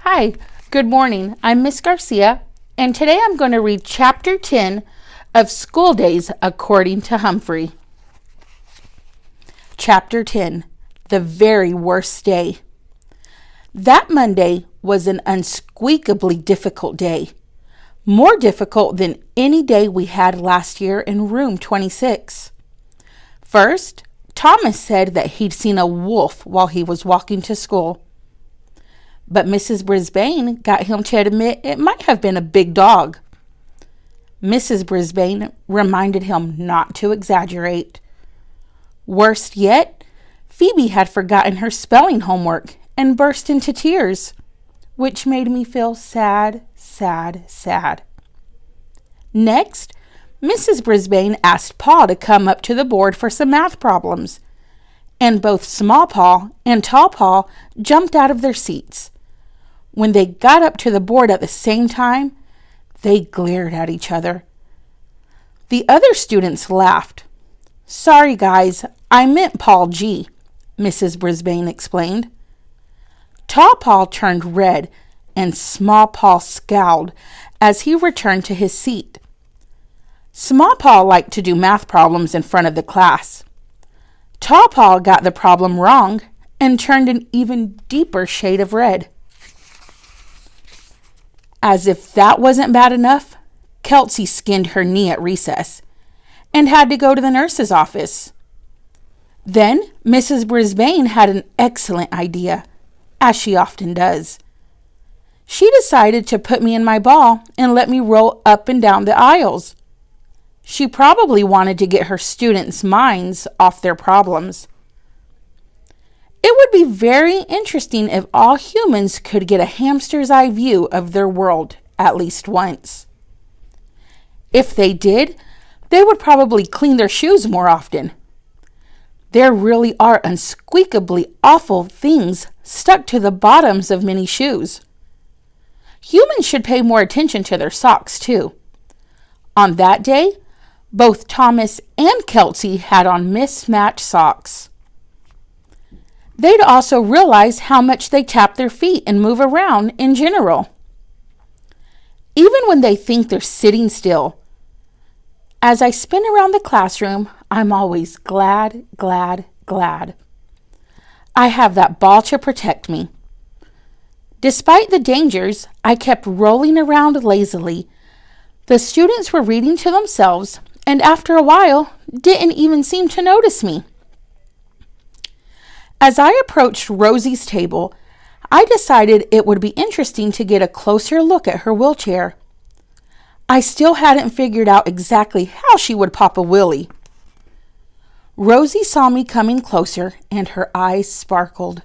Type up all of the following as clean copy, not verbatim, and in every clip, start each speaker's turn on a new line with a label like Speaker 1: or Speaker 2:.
Speaker 1: Hi, good morning. I'm Miss Garcia, and today I'm going to read Chapter 10 of School Days According to Humphrey. Chapter 10, The Very Worst Day. That Monday was an unsqueakably difficult day, more difficult than any day we had last year in room 26. First, Thomas said that he'd seen a wolf while he was walking to school. But Mrs. Brisbane got him to admit it might have been a big dog. Mrs. Brisbane reminded him not to exaggerate. Worst yet, Phoebe had forgotten her spelling homework and burst into tears, which made me feel sad. Next, Mrs. Brisbane asked Paul to come up to the board for some math problems, and both Small Paul and Tall Paul jumped out of their seats. When they got up to the board at the same time, they glared at each other. The other students laughed. "Sorry, guys, I meant Paul G," Mrs. Brisbane explained. Tall Paul turned red and Small Paul scowled as he returned to his seat. Small Paul liked to do math problems in front of the class. Tall Paul got the problem wrong and turned an even deeper shade of red. As if that wasn't bad enough, Kelsey skinned her knee at recess and had to go to the nurse's office. Then Mrs. Brisbane had an excellent idea, as she often does. She decided to put me in my ball and let me roll up and down the aisles. She probably wanted to get her students' minds off their problems. It would be very interesting if all humans could get a hamster's eye view of their world at least once. If they did, they would probably clean their shoes more often. There really are unsqueakably awful things stuck to the bottoms of many shoes. Humans should pay more attention to their socks, too. On that day, both Thomas and Kelsey had on mismatched socks. They'd also realize how much they tap their feet and move around in general, even when they think they're sitting still. As I spin around the classroom, I'm always glad. I have that ball to protect me. Despite the dangers, I kept rolling around lazily. The students were reading to themselves, and after a while, didn't even seem to notice me. As I approached Rosie's table, I decided it would be interesting to get a closer look at her wheelchair. I still hadn't figured out exactly how she would pop a wheelie. Rosie saw me coming closer, and her eyes sparkled.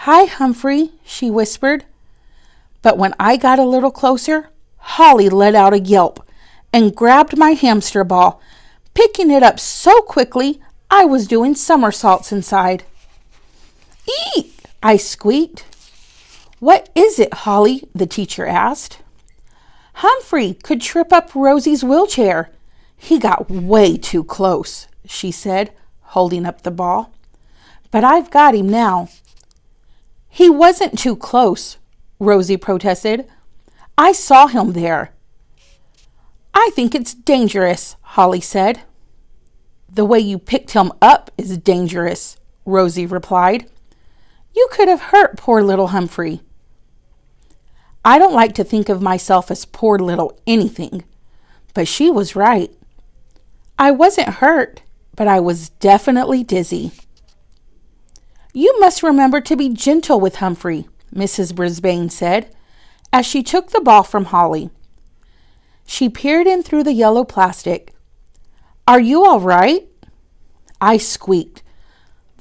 Speaker 1: "Hi, Humphrey," she whispered. But when I got a little closer, Holly let out a yelp and grabbed my hamster ball, picking it up so quickly I was doing somersaults inside. "Eek!" I squeaked. "What is it, Holly?" the teacher asked. "Humphrey could trip up Rosie's wheelchair. He got way too close," she said, holding up the ball. "But I've got him now." "He wasn't too close," Rosie protested. "I saw him there." "I think it's dangerous," Holly said. "The way you picked him up is dangerous," Rosie replied. "You could have hurt poor little Humphrey." I don't like to think of myself as poor little anything, but she was right. I wasn't hurt, but I was definitely dizzy. "You must remember to be gentle with Humphrey," Mrs. Brisbane said, as she took the ball from Holly. She peered in through the yellow plastic. "Are you all right?" I squeaked,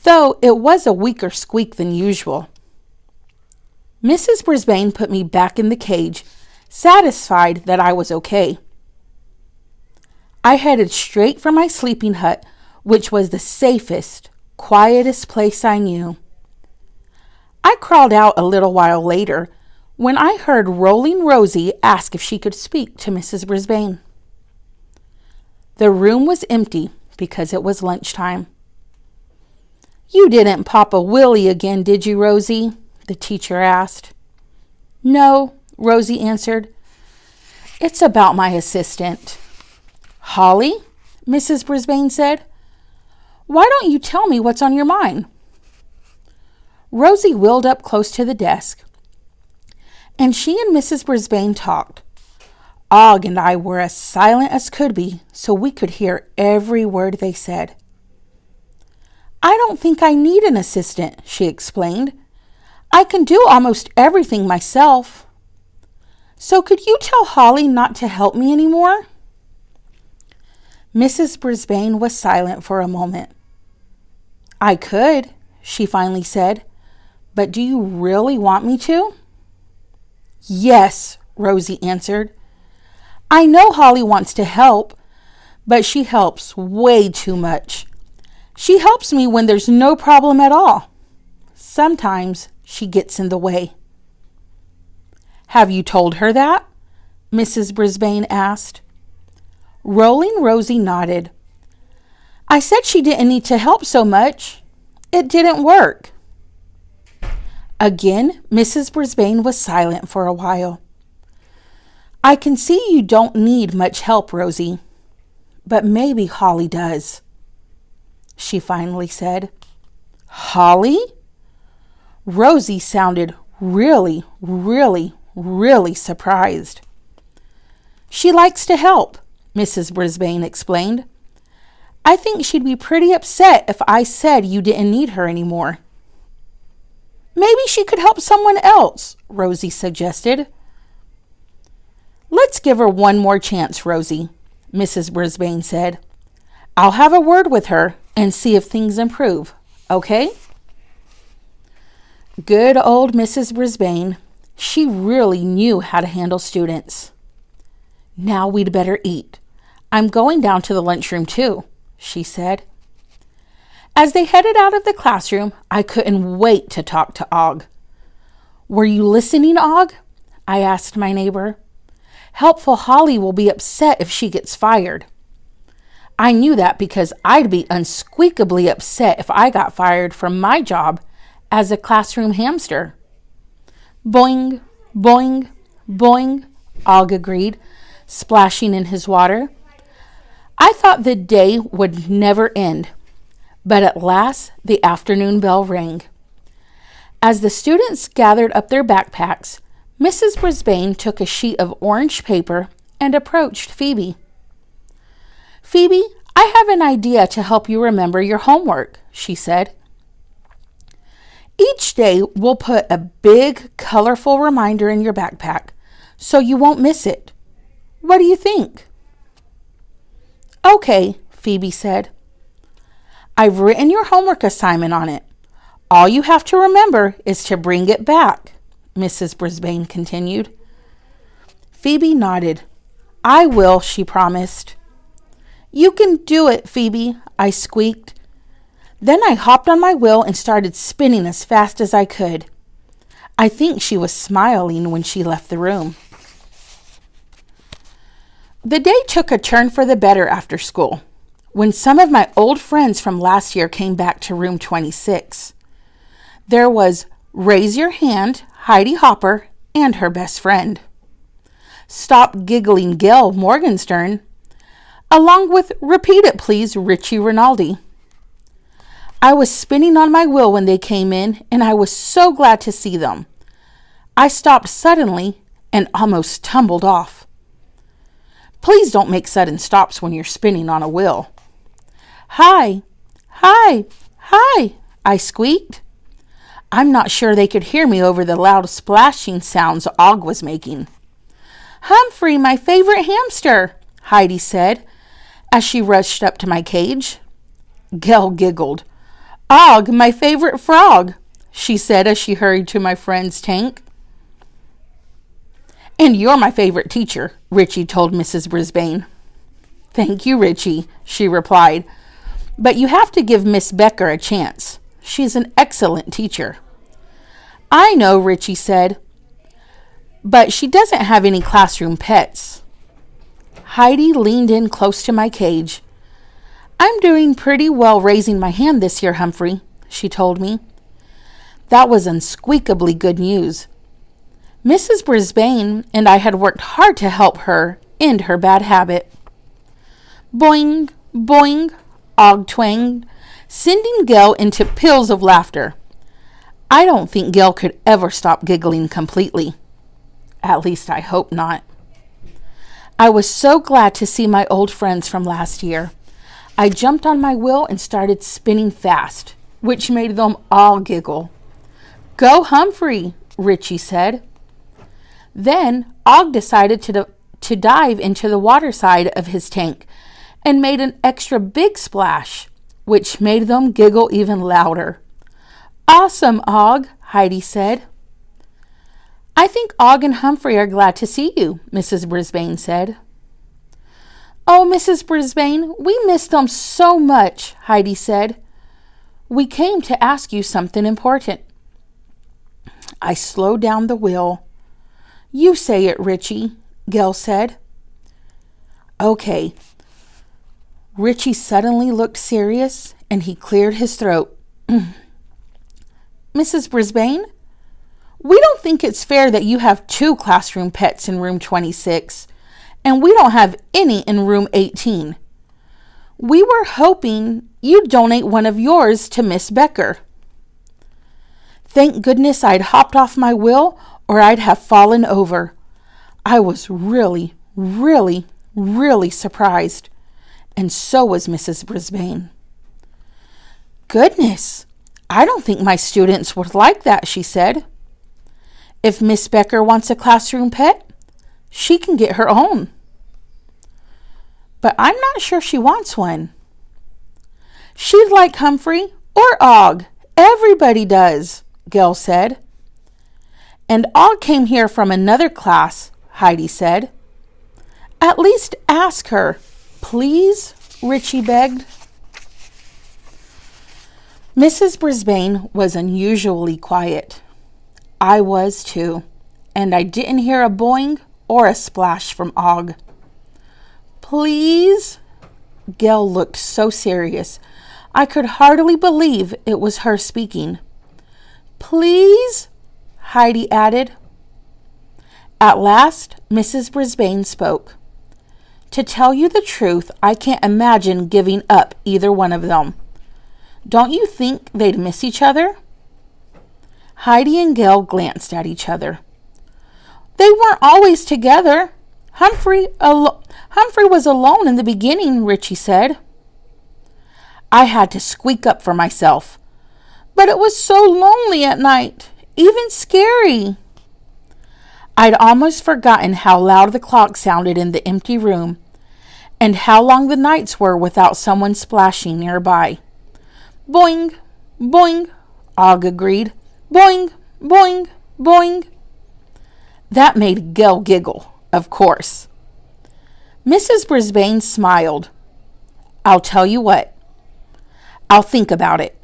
Speaker 1: though it was a weaker squeak than usual. Mrs. Brisbane put me back in the cage, satisfied that I was okay. I headed straight for my sleeping hut, which was the safest, quietest place I knew. I crawled out a little while later when I heard Rolling Rosie ask if she could speak to Mrs. Brisbane. The room was empty because it was lunchtime. "You didn't pop a willy again, did you, Rosie?" the teacher asked. No, Rosie answered. It's about my assistant. Holly? Mrs. Brisbane said. Why don't you tell me what's on your mind? Rosie wheeled up close to the desk, and she and Mrs. Brisbane talked. Og and I were as silent as could be, so we could hear every word they said. I don't think I need an assistant, she explained. I can do almost everything myself. So could you tell Holly not to help me anymore? Mrs. Brisbane was silent for a moment. I could, she finally said, but do you really want me to? Yes, Rosie answered. I know Holly wants to help, but she helps way too much. She helps me when there's no problem at all. Sometimes she gets in the way. Have you told her that? Mrs. Brisbane asked. Rolling Rosie nodded. I said she didn't need to help so much. It didn't work. Again, Mrs. Brisbane was silent for a while. I can see you don't need much help, Rosie, but maybe Holly does, she finally said. Holly? Rosie sounded really, really, really surprised. She likes to help, Mrs. Brisbane explained. I think she'd be pretty upset if I said you didn't need her anymore. Maybe she could help someone else, Rosie suggested. Let's give her one more chance, Rosie, Mrs. Brisbane said. I'll have a word with her and see if things improve, okay? Good old Mrs. Brisbane. She really knew how to handle students. Now we'd better eat. I'm going down to the lunchroom too, she said. As they headed out of the classroom, I couldn't wait to talk to Og. Were you listening, Og? I asked my neighbor. Helpful Holly will be upset if she gets fired. I knew that because I'd be unsqueakably upset if I got fired from my job as a classroom hamster. Boing, boing, boing, Og agreed, splashing in his water. I thought the day would never end, but at last the afternoon bell rang. As the students gathered up their backpacks, Mrs. Brisbane took a sheet of orange paper and approached Phoebe. Phoebe, I have an idea to help you remember your homework, she said. Each day we'll put a big, colorful reminder in your backpack so you won't miss it. What do you think? Okay, Phoebe said. I've written your homework assignment on it. All you have to remember is to bring it back, Mrs. Brisbane continued. Phoebe nodded. I will, she promised. You can do it, Phoebe, I squeaked. Then I hopped on my wheel and started spinning as fast as I could. I think she was smiling when she left the room. The day took a turn for the better after school, when some of my old friends from last year came back to room 26. There was Raise Your Hand, Heidi Hopper, and her best friend. Stop Giggling Gail Morgenstern, along with Repeat It Please Richie Rinaldi. I was spinning on my wheel when they came in, and I was so glad to see them. I stopped suddenly and almost tumbled off. Please don't make sudden stops when you're spinning on a wheel. Hi, hi, hi, I squeaked. I'm not sure they could hear me over the loud splashing sounds Og was making. Humphrey, my favorite hamster, Heidi said as she rushed up to my cage. Gail giggled. Og, my favorite frog, she said as she hurried to my friend's tank. And you're my favorite teacher, Richie told Mrs. Brisbane. Thank you, Richie, she replied. But you have to give Miss Becker a chance. She's an excellent teacher. I know, Richie said, but she doesn't have any classroom pets. Heidi leaned in close to my cage. I'm doing pretty well raising my hand this year, Humphrey, she told me. That was unsqueakably good news. Mrs. Brisbane and I had worked hard to help her end her bad habit. Boing, boing, Og twanged, sending Gil into peals of laughter. I don't think Gil could ever stop giggling completely. At least I hope not. I was so glad to see my old friends from last year. I jumped on my wheel and started spinning fast, which made them all giggle. Go Humphrey, Richie said. Then Og decided to dive into the water side of his tank and made an extra big splash, which made them giggle even louder. Awesome, Og, Heidi said. I think Og and Humphrey are glad to see you, Mrs. Brisbane said. Oh, Mrs. Brisbane, we miss them so much, Heidi said. We came to ask you something important. I slowed down the wheel. You say it, Richie, Gil said. Okay. Richie suddenly looked serious and he cleared his throat. Mrs. Brisbane, we don't think it's fair that you have 2 classroom pets in room 26 and we don't have any in room 18. We were hoping you'd donate one of yours to Miss Becker. Thank goodness I'd hopped off my wheel or I'd have fallen over. I was really, really, really surprised. And so was Mrs. Brisbane. Goodness, I don't think my students would like that, she said. If Miss Becker wants a classroom pet, she can get her own. But I'm not sure she wants one. She'd like Humphrey or Og. Everybody does, Gil said. And Og came here from another class, Heidi said. At least ask her, please, Richie begged. Mrs. Brisbane was unusually quiet. I was too, and I didn't hear a boing or a splash from Og. Please? Gil looked so serious. I could hardly believe it was her speaking. Please? Heidi added. At last, Mrs. Brisbane spoke. To tell you the truth, I can't imagine giving up either one of them. Don't you think they'd miss each other? Heidi and Gil glanced at each other. They weren't always together. Humphrey was alone in the beginning, Richie said. I had to squeak up for myself. But it was so lonely at night, even scary. I'd almost forgotten how loud the clock sounded in the empty room and how long the nights were without someone splashing nearby. Boing, boing, Og agreed. Boing, boing, boing. That made Gil giggle, of course. Mrs. Brisbane smiled. I'll tell you what. I'll think about it,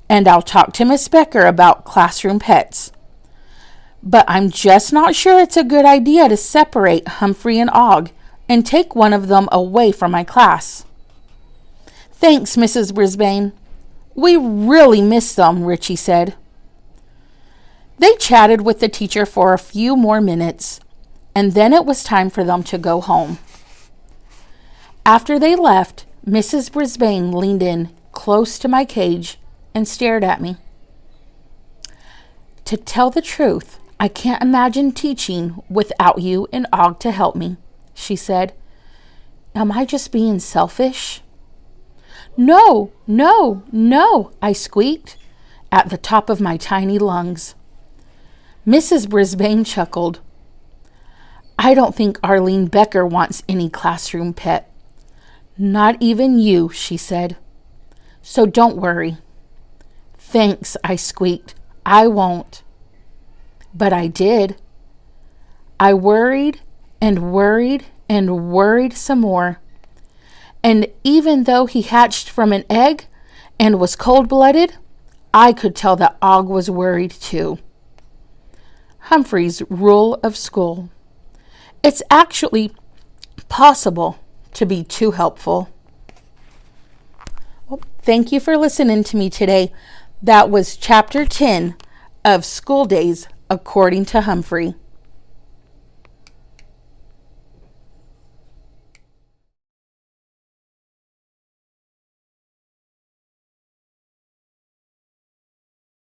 Speaker 1: and I'll talk to Miss Becker about classroom pets. But I'm just not sure it's a good idea to separate Humphrey and Og and take one of them away from my class. Thanks, Mrs. Brisbane. We really miss them, Richie said. They chatted with the teacher for a few more minutes, and then it was time for them to go home. After they left, Mrs. Brisbane leaned in close to my cage and stared at me. To tell the truth, I can't imagine teaching without you and Og to help me, she said. Am I just being selfish? No, no, no, I squeaked at the top of my tiny lungs. Mrs. Brisbane chuckled. I don't think Arlene Becker wants any classroom pet. Not even you, she said. So don't worry. Thanks, I squeaked. I won't. But I did. I worried and worried and worried some more. And even though he hatched from an egg and was cold-blooded, I could tell that Og was worried too. Humphrey's rule of school. It's actually possible to be too helpful. Well, thank you for listening to me today. That was Chapter 10 of School Days According to Humphrey.